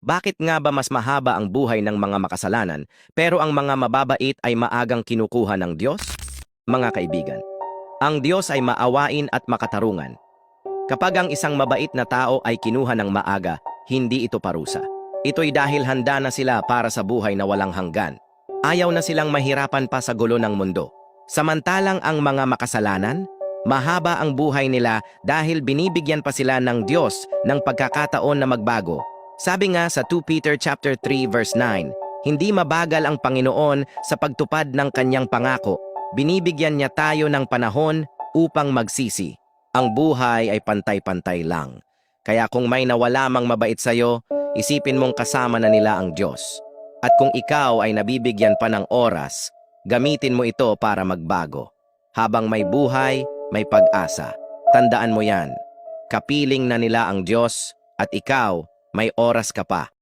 Bakit nga ba mas mahaba ang buhay ng mga makasalanan, pero ang mga mababait ay maagang kinukuha ng Diyos? Mga kaibigan, ang Diyos ay maawain at makatarungan. Kapag ang isang mabait na tao ay kinuha ng maaga, hindi ito parusa. Ito'y dahil handa na sila para sa buhay na walang hanggan. Ayaw na silang mahirapan pa sa gulo ng mundo. Samantalang ang mga makasalanan, mahaba ang buhay nila dahil binibigyan pa sila ng Diyos ng pagkakataon na magbago. Sabi nga sa 2 Peter chapter 3 verse 9, hindi mabagal ang Panginoon sa pagtupad ng kanyang pangako. Binibigyan niya tayo ng panahon upang magsisi. Ang buhay ay pantay-pantay lang. Kaya kung may nawala mang mabait sa'yo, isipin mong kasama na nila ang Diyos. At kung ikaw ay nabibigyan pa ng oras, gamitin mo ito para magbago. Habang may buhay, may pag-asa. Tandaan mo yan. Kapiling na nila ang Diyos at ikaw, may oras ka pa.